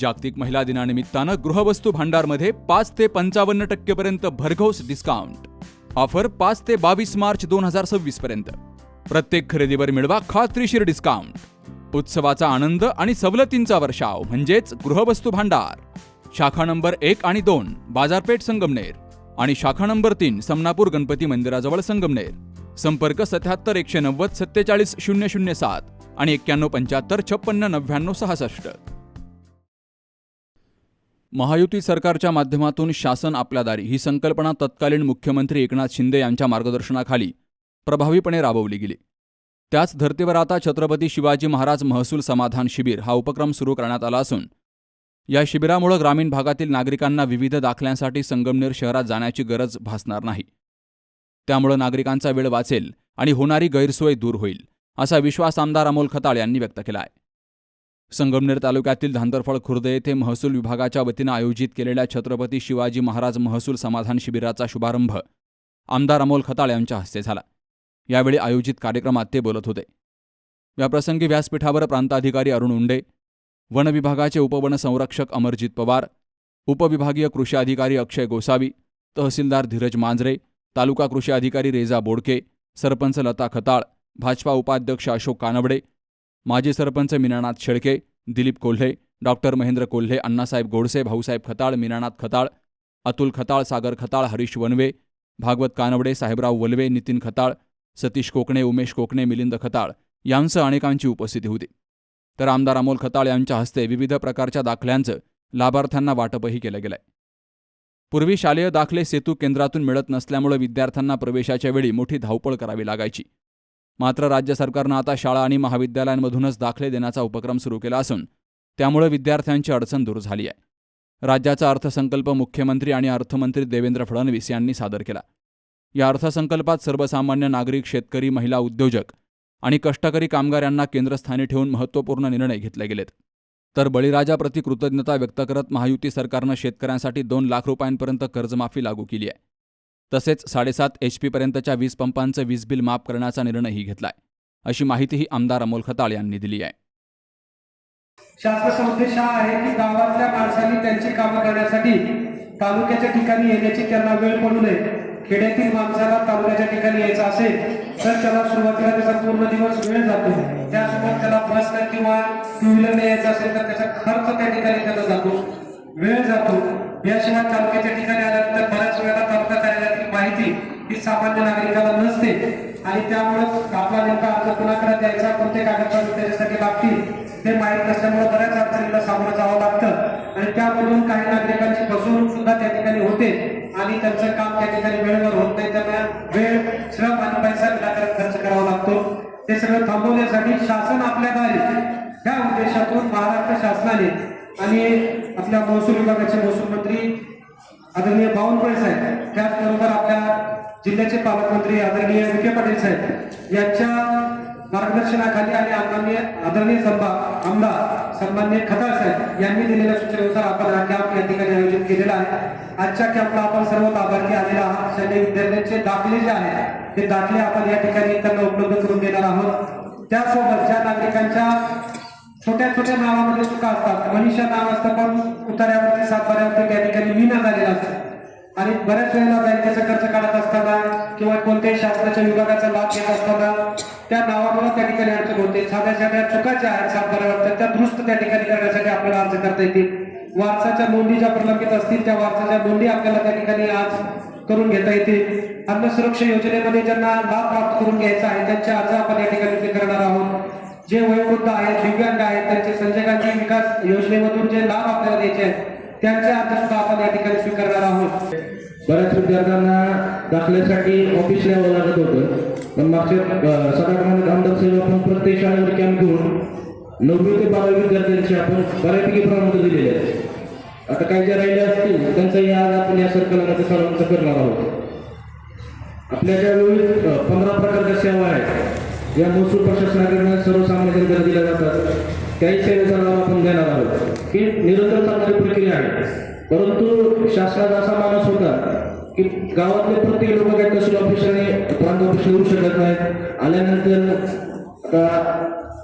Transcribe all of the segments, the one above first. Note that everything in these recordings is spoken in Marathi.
जागतिक महिला दिनानिमित्तानं गृहवस्तू भांडारमध्ये 5 ते 55% पर्यंत भरघोस डिस्काउंट. ऑफर 5 ते 22 मार्च 2026 पर्यंत. प्रत्येक खरेदीवर मिळवा खात्रीशीर डिस्काउंट. उत्सवाचा आनंद आणि सवलतींचा वर्षाव म्हणजेच गृहवस्तू भांडार. शाखा नंबर 1 आणि 2 बाजारपेठ संगमनेर आणि शाखा नंबर 3 समनापूर गणपती मंदिराजवळ संगमनेर. संपर्क 77 190 47 007 आणि 91 75 56 99 66. महायुती सरकारच्या माध्यमातून शासन आपल्या दारी ही संकल्पना तत्कालीन मुख्यमंत्री एकनाथ शिंदे यांच्या मार्गदर्शनाखाली प्रभावीपणे राबवली गेली. त्याच धर्तीवर आता छत्रपती शिवाजी महाराज महसूल समाधान शिबिर हा उपक्रम सुरू करण्यात आला असून या शिबिरामुळे ग्रामीण भागातील नागरिकांना विविध दाखल्यांसाठी संगमनेर शहरात जाण्याची गरज भासणार नाही. त्यामुळे नागरिकांचा वेळ वाचेल आणि होणारी गैरसोय दूर होईल असा विश्वास आमदार अमोल खताळ यांनी व्यक्त केला आहे. संगमनेर तालुक्यातील धांतरफळ खुर्द येथे महसूल विभागाच्या वतीनं आयोजित केलेल्या छत्रपती शिवाजी महाराज महसूल समाधान शिबिराचा शुभारंभ आमदार अमोल खताळ यांच्या हस्ते झाला. यावेळी आयोजित कार्यक्रमात ते बोलत होते. याप्रसंगी व्यासपीठावर प्रांताधिकारी अरुण उंडे, वन विभागाचे उपवन संरक्षक अमरजित पवार, उपविभागीय कृषी अधिकारी अक्षय गोसावी, तहसीलदार धीरज मांजरे, तालुका कृषी अधिकारी रेजा बोडके, सरपंच लता खताळ, भाजपा उपाध्यक्ष अशोक कानवडे, माजी सरपंच मीनानाथ शेळके, दिलीप कोल्हे, डॉक्टर महेंद्र कोल्हे, अण्णासाहेब गोडसे, भाऊसाहेब खताळ, मीनानाथ खताळ, अतुल खताळ, सागर खताळ, हरीश वनवे, भागवत कानवडे, साहेबराव वलवे, नितीन खताळ, सतीश कोकणे, उमेश कोकणे, मिलिंद खताळ यांसह अनेकांची उपस्थिती होती. तर आमदार अमोल खताळ यांच्या हस्ते विविध प्रकारच्या दाखल्यांचं लाभार्थ्यांना वाटपही केलं गेलंय. पूर्वी शालेय दाखले सेतू केंद्रातून मिळत नसल्यामुळे विद्यार्थ्यांना प्रवेशाच्या वेळी मोठी धावपळ करावी लागायची. मात्र राज्य सरकारनं आता शाळा आणि महाविद्यालयांमधूनच दाखले देण्याचा उपक्रम सुरू केला असून त्यामुळे विद्यार्थ्यांची अडचण दूर झाली आहे. राज्याचा अर्थसंकल्प मुख्यमंत्री आणि अर्थमंत्री देवेंद्र फडणवीस यांनी सादर केला. या अर्थसंकल्पात सर्वसामान्य नागरिक, शेतकरी, महिला उद्योजक आणि कष्टकरी कामगार यांना केंद्रस्थानी ठेवून महत्त्वपूर्ण निर्णय घेतले गेलेत. तर बळीराजाप्रती कृतज्ञता व्यक्त करत महायुती सरकारनं शेतकऱ्यांसाठी 2 लाख रुपयांपर्यंत कर्जमाफी लागू केली आहे. तसेच 7.5 HP पर्यंतच्या वीज पंपांचं वीज बिल माफ करण्याचा निर्णयही घेतलाय, अशी माहितीही आमदार अमोल खताळ यांनी दिली आहे. शासनाचा उद्देश हा आहे की गावातल्या माणसांनी त्यांची कामं करण्यासाठी तालुक्याच्या ठिकाणी येण्याची त्यांना वेळ पडू नये. खेड्यातील माणसाला तालुक्याच्या ठिकाणी यायचं असेल तर त्याला सुरुवातीला त्याचा पूर्ण दिवस वेळ जातो. त्यासोबत त्याला बसने किंवा टू व्हीलरने यायचं असेल तर त्याचा खर्च त्या ठिकाणी त्याला जातो, वेळ जातो. याशिवाय तालुक्याच्या ठिकाणी आल्यानंतर बऱ्याच वेळेला तालुका कार्यालयातील माहिती ही सामान्य नागरिकाला नसते आणि त्यामुळे आपला नेमका अर्ज कुणाकडे द्यायचा, कोणते कागदपत्र त्याच्यासाठी लागतील ते माहीत नसल्यामुळे बऱ्याच अडचणींना सामोरं जावं लागतं आणि त्यामधून काही नागरिकांची फसवणूक सुद्धा त्या ठिकाणी होते आणि त्यांचं काम त्या ठिकाणी वेळेवर होत नाही. त्यांना वेळ, श्रम आणि पैसा विनाकारण खर्च करावा लागतो. ते सगळं थांबवण्यासाठी शासन आपल्या दारी ह्या उद्देशातून महाराष्ट्र शासनाने आणि आपल्या महसूल विभागाचे महसूल मंत्री आदरणीय बावनकुळे साहेब, त्याचबरोबर आपल्या जिल्ह्याचे पालकमंत्री आदरणीय विखे पाटील साहेब यांच्या मार्गदर्शनाखाली आणि आदरणीय आमदार सन्माननीय खताळ साहेब यांनी दिलेल्या सूचनेनुसार आपण हा कॅम्प या ठिकाणी आयोजित केलेला आहे. आजच्या कॅम्पला आपण सर्व लाभार्थी आलेला आहात. शालेय विद्यार्थ्यांचे दाखले जे आहेत ते दाखले आपण या ठिकाणी त्यांना उपलब्ध करून देणार आहोत. त्यासोबत ज्या नागरिकांच्या छोट्या छोट्या नावामध्ये चुका असतात, मनीषा नाव असतं पण उतार्यावरती सातबाऱ्यावरती त्या ठिकाणी मीना झालेला असतं आणि बऱ्याच वेळेला बँकेचा खर्च काढत असताना किंवा कोणत्याही शासनाच्या विभागाचा लाभ घेत असताना त्या नावामुळे त्या ठिकाणी अडचण होते. साध्या साध्या चुका ज्या आहेत सातबाऱ्यावर त्या दुरुस्त त्या ठिकाणी करण्यासाठी आपल्याला अर्ज करता येतील. वारसाच्या नोंदी ज्या प्रलंबित असतील त्या वारसाच्या नोंदी आपल्याला त्या ठिकाणी आज करून घेता येतील. अन्न सुरक्षा योजनेमध्ये ज्यांना लाभ प्राप्त करून घ्यायचा आहे त्यांचे अर्ज आपण या ठिकाणी करणार आहोत. जे वयोवृद्ध आहेत, दिव्यांग आहेत, त्यांचे संजय गांधी विकास योजनेमधून जे लाभ आपल्याला द्यायचे आहेत त्यांचे अर्ज सुद्धा आपण या ठिकाणी स्वीकारणार आहोत. बऱ्याच विद्यार्थ्यांना दाखल्यासाठी ऑफिसला यावं लागत होतं, पण मागच्या 7-8 आमदार सेवा आपण प्रत्येक शाळेवर कॅम्प घेऊन 9वी ते 12वी विद्यार्थ्यांची आपण बऱ्यापैकी प्रमाणात दिलेले आहेत. आता काही जे राहिले असतील त्यांचाही आज आपण या सर्कलमध्ये सर्वांचं करणार आहोत. आपल्या ज्या विविध 15 प्रकारच्या सेवा आहेत या महसूल प्रशासनाकडून सर्वसामान्य जनतेला दिल्या जातात. काही सेवेचा लाभ आपण देणार आहोत की निरंतर चालणारी प्रक्रिया आहे. परंतु शासनाचा असा मानस होता की गावातले प्रत्येक लोक काही तहसील ऑफिसरने प्रांत ऑफिसला येऊ शकत नाहीत. आल्यानंतर आता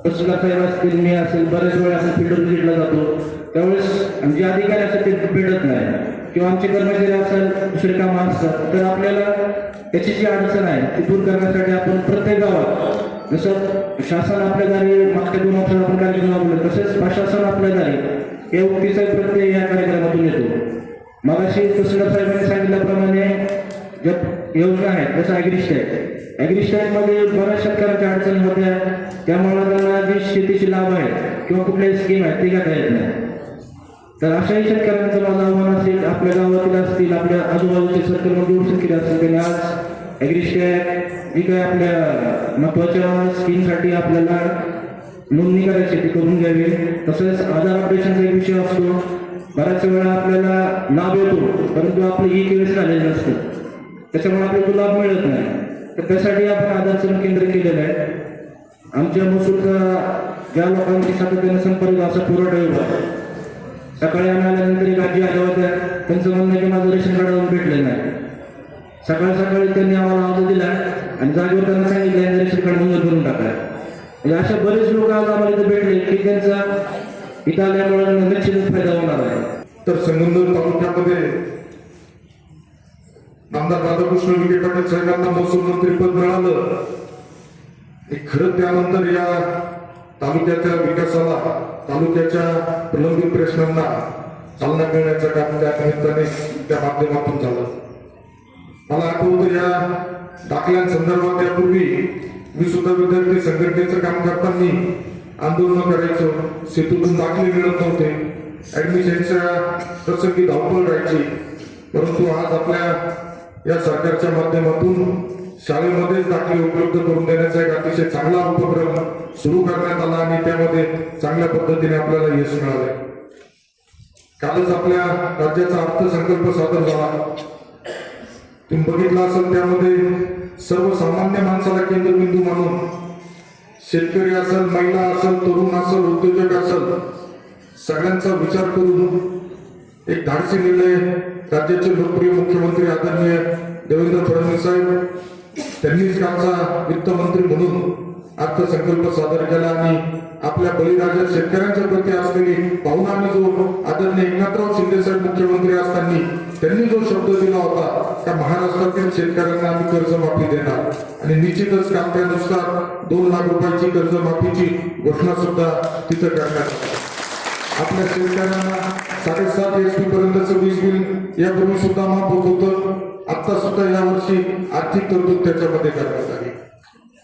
तहसीलदार साहेब असतील, मी असेल, बरेच वेळ आपण फील्ड व्हिजिटला जातो. त्यावेळेस जे अधिकारी असतात ते भेटत नाही किंवा आमचे कर्मचारी असेल दुसरे कामं असतात, तर आपल्याला त्याची जी अडचण आहे ती दूर करण्यासाठी आपण प्रत्येक गावात जसं शासन आपल्या दारी मागच्या 2 वर्षात आपण कार्यक्रम राबवले, तसेच प्रशासन आपल्या दारी या उक्तीचा प्रत्यय या कार्यक्रमातून येतो. मगाशी तहसीलदार साहेबांनी सांगितल्याप्रमाणे ज्या योजना आहेत जसं ॲग्रिस्टॅगमध्ये बऱ्याच शेतकऱ्यांच्या अडचणी होत्या, त्यामुळे त्यांना जी शेतीची लाभ आहेत किंवा कुठल्याही स्कीम आहेत ते घेता येत नाही. तर अशाही शेतकऱ्यांचं माझं आव्हान असेल, आपल्या गावातील असतील, आपल्या आजूबाजूचे सर्कलमध्ये उपस्थित असतील, त्यांनी आज ॲग्रिस्टॅग जी काही आपल्या महत्त्वाच्या स्कीमसाठी आपल्याला नोंदणी करायची ती करून घ्यावी. तसेच आधार अपडेशनचा एक विषय असतो, बऱ्याच वेळा आपल्याला लाभ येतो परंतु आपलं ई-केवायसी झालेलं नसतं, त्याच्यामुळे आपल्याला तो लाभ मिळत नाही. तर त्यासाठी आपण आधारचं केंद्र केलेलं आहे. आमच्या महसूलचा ज्या लोकांची सातत्याने संपर्क असा पुरवठा विभाग, सकाळी आम्ही आल्यानंतर एक आजी आल्या होत्या, त्यांचं म्हणणं की माझं रेशन कार्ड अजून भेटलं नाही. सकाळी त्यांनी आम्हाला अर्ज दिला आणि जागेवर त्यांना सांगितलं रेशन कार्ड मंजूर करून टाकला. म्हणजे अशा बरेच लोक आज आम्हाला इथे भेटले की त्यांचा इथं आल्यामुळे निश्चितच फायदा होणार आहे. तर संगमनेर तालुक्यामध्ये आमदार राधाकृष्ण विखे पाटील साहेबांना महसूल मंत्रीपद मिळालं. खरं त्यानंतर या तालुक्याच्या विकासाला, तालुक्याच्या प्रलंबित प्रश्नांना चालना मिळण्याचं काम त्या निमित्ताने त्या माध्यमातून झालं. मला आठवतं या दाखल्यांसंदर्भात यापूर्वी मी सुद्धा विद्यार्थी संघटनेचं काम करताना आंदोलन करायचो. सेतूतून दाखले मिळत नव्हते, ऍडमिशनच्या प्रसंगी धावपळ राहायची. परंतु आज आपल्या या सरकारच्या माध्यमातून शाळेमध्येच दाखले उपलब्ध करून देण्याचा एक अतिशय चांगला उपक्रम सुरू करण्यात आला आणि त्यामध्ये चांगल्या पद्धतीने आपल्याला यश मिळाले. कालच आपल्या राज्याचा अर्थसंकल्प सादर झाला. तुम्ही बघितला असेल, त्यामध्ये सर्वसामान्य माणसाला केंद्रबिंदू मानून शेतकरी असेल, महिला असेल, तरुण असेल, उद्योजक असेल, सगळ्यांचा विचार करून एक धाडसी निर्णय राज्याचे लोकप्रिय मुख्यमंत्री आदरणीय देवेंद्र फडणवीस साहेब त्यांनीच कालचा वित्तमंत्री म्हणून अर्थसंकल्प सादर केला आणि आपल्या बळीराजा शेतकऱ्यांच्या प्रती असलेली भावना आणि जो आदरणीय एकनाथराव शिंदे साहेब मुख्यमंत्री असताना त्यांनी जो शब्द दिला होता त्या महाराष्ट्रातील शेतकऱ्यांना आम्ही कर्जमाफी देणार आणि निश्चितच काल त्यानुसार 2 लाख रुपयाची कर्जमाफीची घोषणा सुद्धा तिथं करण्यात आली. आपल्या शेतकऱ्यांना 7.5 HP पर्यंतचं वीज बिल यापूर्वी सुद्धा माफ होत होतं. आता सुद्धा यावर्षी आर्थिक तरतूद त्याच्यामध्ये करण्यात आली.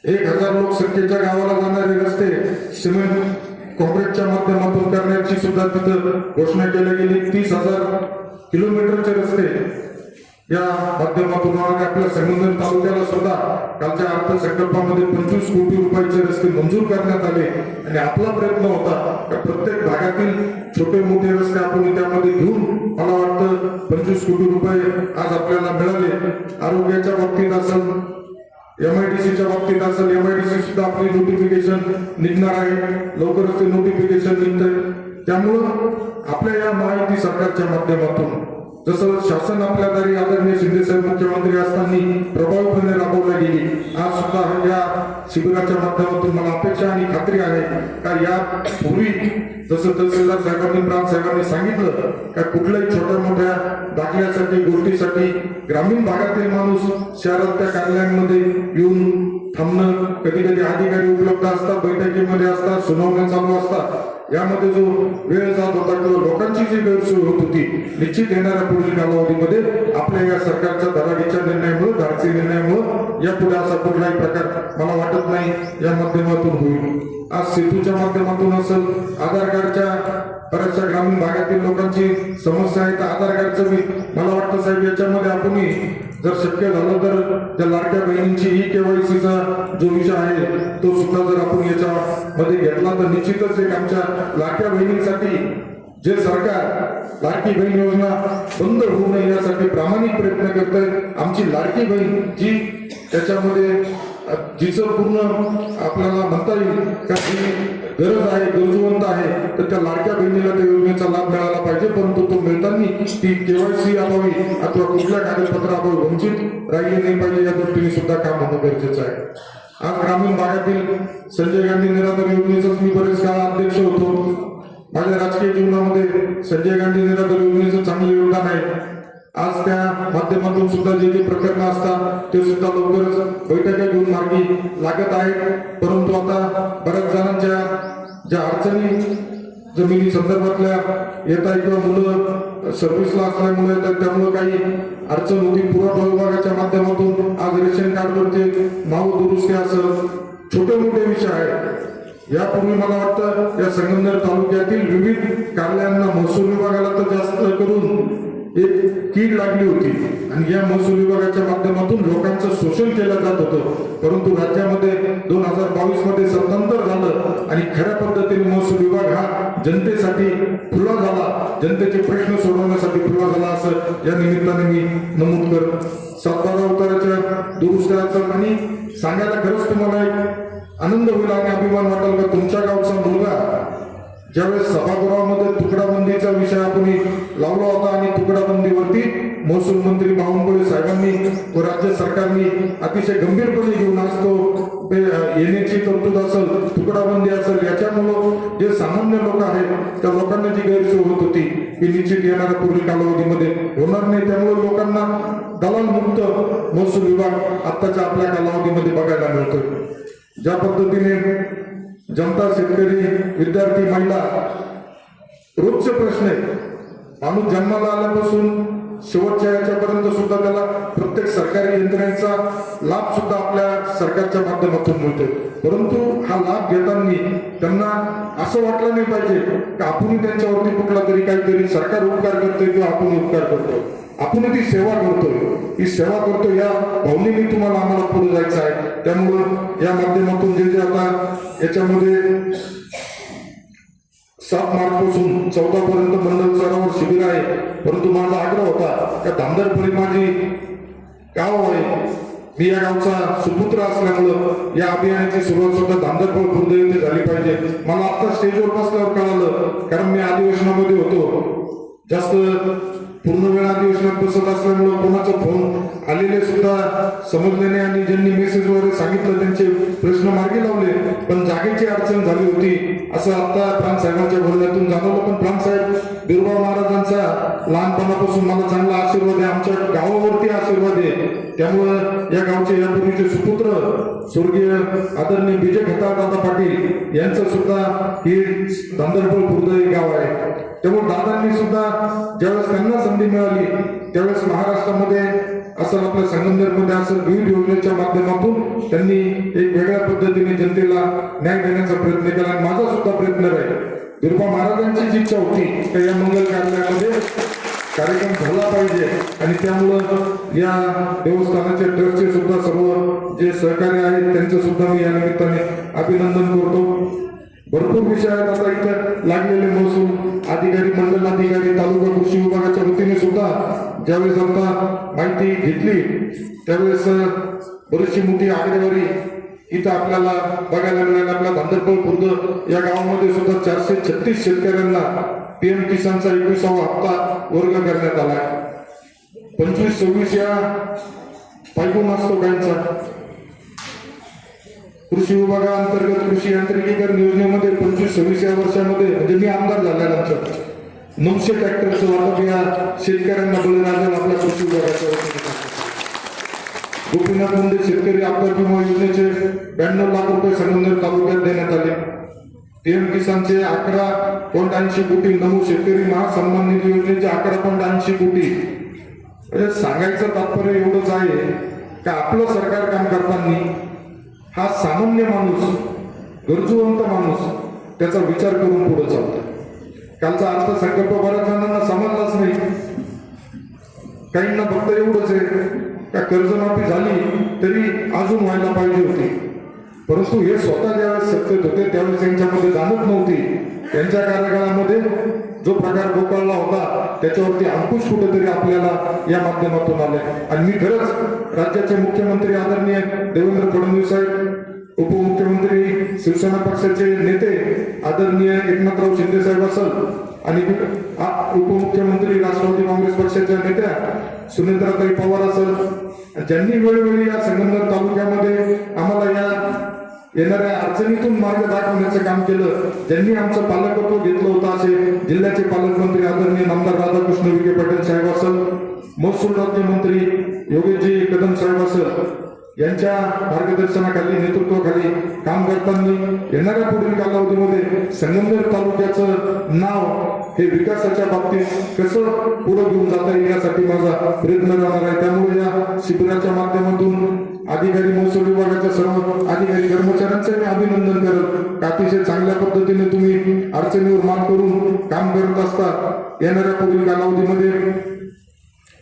1000 लोकसंख्येच्या गावाला जाणारे रस्ते सिमेंट कॉन्क्रीटच्या माध्यमातून करण्याची सुद्धा तिथं घोषणा केली गेली. 30,000 किलोमीटरचे रस्ते या माध्यमातून आपल्या संगमनेर तालुक्याला सुद्धा कालच्या अर्थसंकल्पामध्ये 25 कोटी रुपयाचे रस्ते मंजूर करण्यात आले आणि आपला प्रयत्न होता की प्रत्येक भागातील छोटे मोठे रस्ते आपण त्यामध्ये घेऊन मला वाटतं 25 कोटी रुपये आज आपल्याला मिळाले. आरोग्याच्या बाबतीत असेल, MIDCच्या बाबतीत असेल, MIDC सुद्धा आपली नोटिफिकेशन निघणार आहे, लवकरच ते नोटिफिकेशन निघतंय. त्यामुळं आपल्या या महायुती सरकारच्या माध्यमातून जसं शासन आपल्या दारी आदरणीय शिंदे साहेब मुख्यमंत्री असताना प्रभावीपणे राबवल्या गेली, आज सुद्धा या शिबिराच्या माध्यमातून मला अपेक्षा आणि खात्री आहे का या पूर्वी जसं तहसीलदार साहेबांनी, प्रांत साहेबांनी सांगितलं का कुठल्याही छोट्या मोठ्या दाखल्यासाठी गोष्टीसाठी ग्रामीण भागातील माणूस शहरात त्या कार्यालयांमध्ये येऊन थांबणं, कधी कधी अधिकारी उपलब्ध असतात, बैठकीमध्ये असतात, सुनावण्या चालू असतात, यामध्ये जो वेळ जात होता किंवा लोकांची जी गैरसोय होत होती, निश्चित येणाऱ्या पुढील कालावधीमध्ये आपल्या या सरकारच्या धडाडीच्या निर्णयामुळे, धाडसी निर्णयामुळे यापुढे असा कुठलाही प्रकार मला वाटत नाही या माध्यमातून होईल. आज सेतूच्या माध्यमातून असेल, आधार कार्डच्या बऱ्याचशा ग्रामीण भागातील लोकांची समस्या आहे, तर आधार कार्डचं मी मला वाटतं साहेब याच्यामध्ये आपणही जर शक्य झालं तर त्या लाडक्या बहिणींची ई-केवायसीचा जो विषय आहे तो सुद्धा जर आपण याच्यामध्ये घेतला तर निश्चितच एक आमच्या लाडक्या बहिणींसाठी जे सरकार लाडकी बहीण योजना बंद होऊ नये यासाठी प्रामाणिक प्रयत्न करत आहे. आमची लाडकी बहीण जी त्याच्यामध्ये जिचं पूर्ण आपल्याला म्हणता येईल का जी गरज आहे, गरजवंत आहे, तर त्या लाडक्या बहिणीला त्या योजनेचा लाभ मिळाला पाहिजे. परंतु तो मिळताना ती केवायसी अभावी अथवा कुठल्या कागदपत्राअभावी वंचित राहिली नाही पाहिजे या दृष्टीने सुद्धा काम होणं गरजेचं आहे. आज ग्रामीण भागातील संजय गांधी निराधार योजनेचाच मी बरेच काळ अध्यक्ष होतो. माझ्या राजकीय जीवनामध्ये संजय गांधी निराधार योजनेचं चांगलं योगदान आहे. आज त्या माध्यमातून सुद्धा जे जे प्रकरणं असतात ते सुद्धा लवकरच बैठका घेऊन मार्गी लागत आहेत. परंतु आता बऱ्याच जणांच्या ज्या अडचणी जमिनी संदर्भातल्या येत आहेत किंवा मुलं सर्व्हिसला असल्यामुळे तर त्यामुळे काही अडचण होती. पुरवठा विभागाच्या माध्यमातून आज रेशन कार्डवरचे नाव दुरुस्ती असं छोटे मोठे विषय आहेत. यापूर्वी मला वाटतं या संगमनेर तालुक्यातील विविध कार्यालयांना महसूल विभागाला तर जास्त करून एक कीड लागली होती आणि या महसूल विभागाच्या माध्यमातून लोकांचं शोषण केलं जात होतं. परंतु राज्यामध्ये 2022 मध्ये सत्तांतर झालं आणि खऱ्या पद्धतीने महसूल विभाग हा जनतेसाठी खुला झाला, जनतेचे प्रश्न सोडवण्यासाठी खुला झाला असं या निमित्ताने मी नमूद करत 7-12 उताराच्या दुरुस्त्याचं आणि सांगायला खरंच तुम्हाला एक आनंद होईल आणि अभिमान वाटेल का तुमच्या गावचा मुलगा ज्यावेळेस सभागृहामध्ये तुकडाबंदीचा विषय आपण लावला होता आणि तुकडाबंदीवरती महसूल मंत्री बावनकुळे साहेबांनी व राज्य सरकारने अतिशय गंभीरपणे घेऊन असतो येण्याची तरतूद असेल, तुकडाबंदी असेल, याच्यामुळं जे सामान्य लोक आहेत त्या लोकांना जी गैरसोय होत होती की निश्चित येणाऱ्या पूर्वी कालावधीमध्ये होणार नाही. त्यामुळे लोकांना दलाल मुक्त महसूल विभाग आत्ताच्या आपल्या कालावधीमध्ये बघायला मिळतोय. ज्या पद्धतीने जनता, शेतकरी, विद्यार्थी, महिला रोजचे प्रश्न आहेत. माणूस जन्माला आल्यापासून शेवटच्या याच्यापर्यंत सुद्धा त्याला प्रत्येक सरकारी यंत्रणेचा लाभ सुद्धा आपल्या सरकारच्या माध्यमातून मिळतो. परंतु हा लाभ घेताना त्यांना असं वाटलं नाही पाहिजे की आपण त्यांच्यावरती कुठला तरी काहीतरी सरकार उपकार करतोय किंवा आपण उपकार करतोय. आपण ती सेवा करतोय, ही सेवा करतो या भावनेने तुम्हाला आम्हाला पुढे जायचं आहे. त्यामुळं या माध्यमातून जे जे आता याच्यामध्ये 7 मार्च पासून 14 पर्यंत मंडल स्तरावर शिबिर आहे. परंतु माझा आग्रह होता का धामदरपळी माझी गाव आहे, मी या गावचा सुपुत्र असल्यामुळं या अभियानाची सुरुवात सुद्धा धामदरपळ खुर्द येथे झाली पाहिजे. मला आता स्टेजवर बसल्यावर कळालं, कारण मी अधिवेशनामध्ये होतो, जास्त पूर्ण वेळ अधिवेशनात बसत असल्यामुळं कोणाचा फोन आलेले सुद्धा समजले नाही आणि ज्यांनी मेसेज वगैरे सांगितलं त्यांचे प्रश्न मार्गी लावले, पण जागेची अडचण झाली होती असं आता प्राण साहेबांच्या बोलण्यातून जाणवलं. पण प्राण साहेब बिरबा महाराजांचा लहानपणापासून मला चांगला आशीर्वाद आहे, आमच्या गावावरती आशीर्वाद आहे. त्यामुळं या गावचे यापूर्वीचे सुपुत्र स्वर्गीय आदरणीय विजय दादा पाटील यांचं सुद्धा ही धामदरपळ खुर्द हे गाव आहे. त्यामुळे दादांनी सुद्धा ज्यावेळेस त्यांना संधी मिळाली त्यावेळेस महाराष्ट्रामध्ये असं आपल्या संगमनेरमध्ये असं विविध योजनेच्या माध्यमातून त्यांनी एक वेगळ्या पद्धतीने जनतेला न्याय देण्याचा प्रयत्न केला आणि माझा सुद्धा प्रयत्न राहील. बिरबा महाराजांचीच इच्छा होती की या मंगल कार्यालयामध्ये कार्यक्रम झाला पाहिजे आणि त्यामुळं या देवस्थानाचे ट्रस्टचे सुद्धा सर्व जे सहकारी आहेत त्यांचं सुद्धा मी या निमित्ताने अभिनंदन करतो. भरपूर विषय आहेत आता इथं लागलेले महसूल अधिकारी, मंडल अधिकारी, तालुका कृषी विभागाच्या वतीने सुद्धा ज्यावेळेस आता माहिती घेतली त्यावेळेस बरीचशी मोठी आकडेवारी इथं आपल्याला बघायला मिळाली. आपल्या धामदरपळ खुर्द या गावामध्ये सुद्धा 436 शेतकऱ्यांना PM किसानचा 21वा हप्ता वर्ग करण्यात आला. 25-26 या पायगुण असतो काहींचा. कृषी विभागाअंतर्गत कृषी यांत्रिकीकरण योजनेमध्ये 25-26 या वर्षामध्ये म्हणजे मी आमदार झाल्यानंतर 900 ट्रॅक्टरचं वाटप या शेतकऱ्यांना बळीराजा आपल्या कृषी विभागाच्या वतीने. गोपीनाथ मुंडे शेतकरी अपघात विमा योजनेचे 92 लाख रुपये संगमनेर तालुक्यात देण्यात आले. PM किसानचे 11.80 कोटी, नमो शेतकरी महासन्मान निधी योजनेचे 11.80 कोटी. म्हणजे सांगायचं तात्पर्य एवढंच आहे की आपलं सरकार काम करताना हा सामान्य माणूस, गरजूवंत माणूस त्याचा विचार करून पुढे चालतो. कालचा अर्थसंकल्प बऱ्याच जणांना समजलाच नाही. काहींना फक्त एवढंच आहे का कर्जमाफी झाली तरी अजून व्हायला पाहिजे होती. परंतु हे स्वतः ज्यावेळेस सत्तेत होते त्यावेळेस त्यांच्यामध्ये जाणत नव्हती. त्यांच्या कार्यकाळामध्ये जो प्रकार गोपाळला होता त्याच्यावरती अंकुश कुठेतरी आपल्याला या माध्यमातून आले. आणि मी खरंच राज्याचे मुख्यमंत्री आदरणीय देवेंद्र फडणवीस साहेब, उपमुख्यमंत्री शिवसेना पक्षाचे नेते आदरणीय एकनाथराव शिंदे साहेब असेल आणि उपमुख्यमंत्री राष्ट्रवादी काँग्रेस पक्षाच्या नेत्या सुनेत्राताई पवार असेल, ज्यांनी वेळोवेळी या संगमनेर तालुक्यामध्ये आम्हाला या येणाऱ्या अडचणीतून मार्ग दाखवण्याचं काम केलं. ज्यांनी आमचं पालकत्व घेतलं होतं असे जिल्ह्याचे पालकमंत्री आदरणीय आमदार राधाकृष्ण विखे पाटील साहेब असेल, महसूल राज्यमंत्री योगेशजी कदम साहेब असेल, यांच्या मार्गदर्शनाखाली नेतृत्वाखाली काम करताना येणाऱ्या पुढील कालावधीमध्ये संगमनेर तालुक्याचं नाव हे विकासाच्या बाबतीत कसं पुढे घेऊन जाता येईल यासाठी माझा प्रयत्न राहणार आहे. त्यामुळे या शिबिराच्या माध्यमातून अधिकारी महसूल विभागाच्या सर्व अधिकारी कर्मचाऱ्यांचं मी अभिनंदन करत. अतिशय चांगल्या पद्धतीने तुम्ही अडचणीवर मात करून काम करत असता. येणाऱ्या पुढील कालावधीमध्ये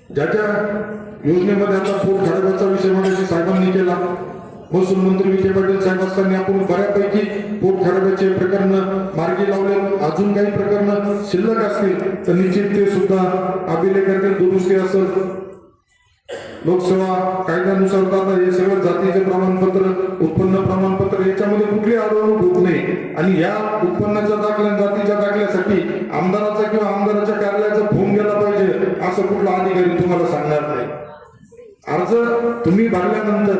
ज्याच्या योजनेमध्ये आता पोट खराब्याचा विषय म्हणजे साहेबांनी केला, महसूल मंत्री विखे पाटील साहेब असताना आपण बऱ्यापैकी पोट खराब्याचे प्रकरण मार्गी लावले. अजून काही प्रकरण शिल्लक असतील तर निश्चित ते सुद्धा अभिलेखातील दुरुस्ती असेल, लोकसेवा कायद्यानुसार आता हे सगळं जातीचे प्रमाणपत्र, उत्पन्न प्रमाणपत्र याच्यामध्ये कुठली अडवणूक होत नाही. आणि या उत्पन्नाच्या दाखल्या जातीच्या दाखल्यासाठी आमदाराचा किंवा आमदाराच्या कार्यालयाचा फोन गेला पाहिजे असं कुठला अधिकारी तुम्हाला सांगणार नाही. अर्ज तुम्ही भरल्यानंतर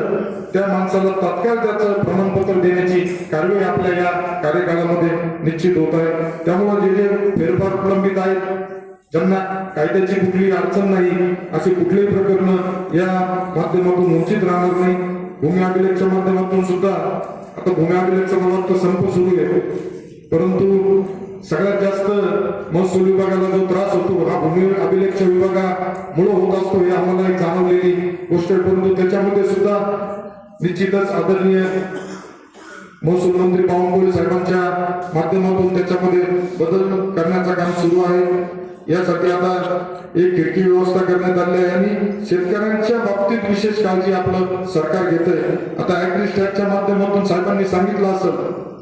त्या माणसाला तात्काळ त्याचं प्रमाणपत्र देण्याची कार्यवाही आपल्या या कार्यकाळामध्ये निश्चित होत आहे. त्यामुळे जे फेरफार प्रलंबित आहेत, ज्यांना कायद्याची कुठली अडचण नाही असे कुठलेही प्रकरण या माध्यमातून वंचित राहणार नाही. भूमी अभिलेखच्या माध्यमातून सुद्धा आता भूमी अभिलेखचा मला वाटतं संप सुरू आहे, परंतु सगळ्यात जास्त महसूल विभागाला जो त्रास होतो हा भूमी अभिलेखच्या विभागामुळे होत असतो हे आम्हाला एक जाणवलेली गोष्ट आहे. परंतु त्याच्यामध्ये सुद्धा निश्चितच आदरणीय महसूल मंत्री बावनकुळे साहेबांच्या माध्यमातून त्याच्यामध्ये बदल करण्याचं काम सुरू आहे. यासाठी आता एक खिडकी व्यवस्था करण्यात आली आहे आणि शेतकऱ्यांच्या बाबतीत विशेष काळजी आपलं सरकार घेत आहे. आता ॲग्रिस्टॅगच्या माध्यमातून साहेबांनी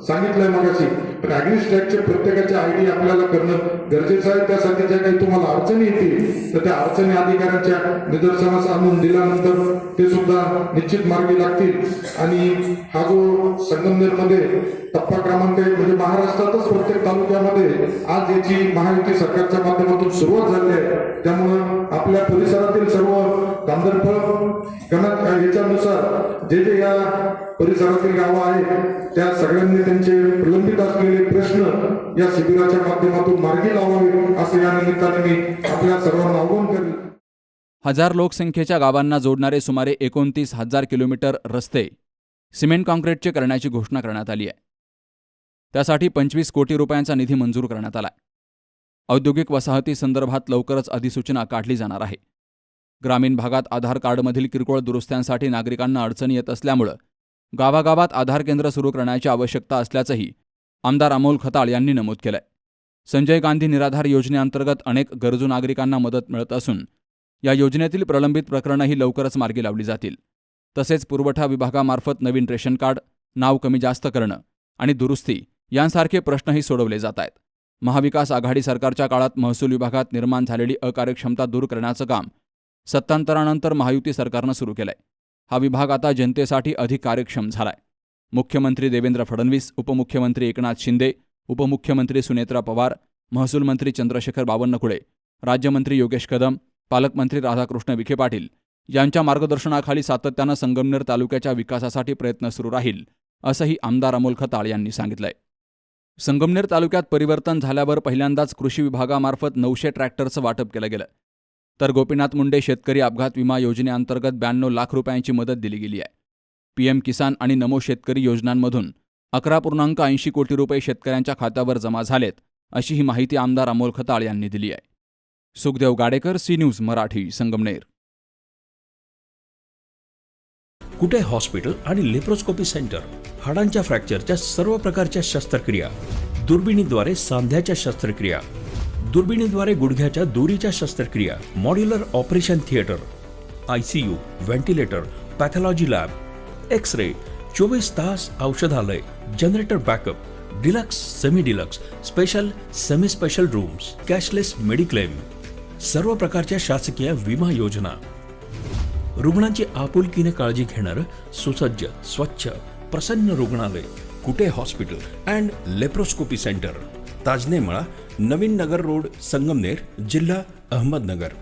सांगितलंय मगाशी, पण ॲग्रिस्टॅगचे प्रत्येकाचे आयडी आपल्याला करणं गरजेचं आहे. त्यासाठी ज्या काही तुम्हाला अडचणी येतील तर त्या अडचणी अधिकाऱ्यांच्या निदर्शनास आणून दिल्यानंतर ते सुद्धा निश्चित मार्गी लागतील. आणि हा जो संगमनेरमध्ये टप्पा क्रमांक 1 म्हणजे महाराष्ट्रातच प्रत्येक तालुक्यामध्ये आज याची महायुती सरकारच्या माध्यमातून सुरुवात झाली आहे. त्यामुळं आपल्या परिसरातील सर्व गांधरफळ याच्यानुसार जे या परिसरातील गावं आहेत त्या सगळ्यांनी त्यांचे प्रलंबित असलेले प्रश्न या शिबिराच्या माध्यमातून मार्गी लावावे असे या निमित्ताने मी आपल्या सर्वांना आवाहन करेन. हजार लोकसंख्येच्या गावांना जोडणारे सुमारे 29,000 किलोमीटर रस्ते सिमेंट काँक्रीटचे करण्याची घोषणा करण्यात आली आहे. त्यासाठी 25 कोटी रुपयांचा निधी मंजूर करण्यात आला आहे. औद्योगिक वसाहती संदर्भात लवकरच अधिसूचना काढली जाणार आहे. ग्रामीण भागात आधार कार्डमधील किरकोळ दुरुस्त्यांसाठी नागरिकांना अडचणी येत असल्यामुळं गावागावात आधार केंद्र सुरू करण्याची आवश्यकता असल्याचंही आमदार अमोल खताळ यांनी नमूद केलंय. संजय गांधी निराधार योजनेअंतर्गत अनेक गरजू नागरिकांना मदत मिळत असून या योजनेतील प्रलंबित प्रकरणंही लवकरच मार्गी लावली जातील. तसेच पुरवठा विभागामार्फत नवीन रेशन कार्ड, नाव कमी जास्त करणं आणि दुरुस्ती यांसारखे प्रश्नही सोडवले जात आहेत. महाविकास आघाडी सरकारच्या काळात महसूल विभागात निर्माण झालेली अकार्यक्षमता दूर करण्याचं काम सत्तांतरानंतर महायुती सरकारनं सुरू केलंय. हा विभाग आता जनतेसाठी अधिक कार्यक्षम झालाय. मुख्यमंत्री देवेंद्र फडणवीस, उपमुख्यमंत्री एकनाथ शिंदे, उपमुख्यमंत्री सुनेत्रा पवार, महसूल मंत्री चंद्रशेखर बावनकुळे, राज्यमंत्री योगेश कदम, पालकमंत्री राधाकृष्ण विखे पाटील यांच्या मार्गदर्शनाखाली सातत्यानं संगमनेर तालुक्याच्या विकासासाठी प्रयत्न सुरू राहील, असंही आमदार अमोल खताळ यांनी सांगितलंय. संगमनेर तालुक्यात परिवर्तन झाल्यावर पहिल्यांदाच कृषी विभागामार्फत 900 ट्रॅक्टरचं वाटप केलं गेलं. तर गोपीनाथ मुंडे शेतकरी अपघात विमा योजनेअंतर्गत 92 लाख रुपयांची मदत दिली गेली आहे. PM किसान आणि नमो शेतकरी योजनांमधून 11.80 कोटी रुपये शेतकऱ्यांच्या खात्यावर जमा झालेत, अशी ही माहिती आमदार अमोल खताळ यांनी दिली आहे. Sukhdev Gadekar, C news Marathi, Sangamner. Kute hospital आणि लेप्रोस्कोपी सेंटर, हाडांच्या फ्रॅक्चरच्या सर्व प्रकारच्या शस्त्रक्रिया, दुर्बिणीद्वारे सांध्याच्या शस्त्रक्रिया, दुर्बिणीद्वारे गुडघ्याच्या दोरीच्या शस्त्रक्रिया, modular operation theatre, ICU, ventilator, pathology lab, x ray, 24 तास औषधालय, generator backup, deluxe, semi deluxe, special, semi special rooms, cashless mediclaim, सर्व प्रकारच्या शासकीय विमा योजना, रुग्णांची आपुलकीने काळजी घेणारं सुसज्ज, स्वच्छ, प्रसन्न रुग्णालय, Kute hospital and laparoscopy centre, Tajne Mala, Navin Nagar road, Sangamner, जिल्हा अहमदनगर.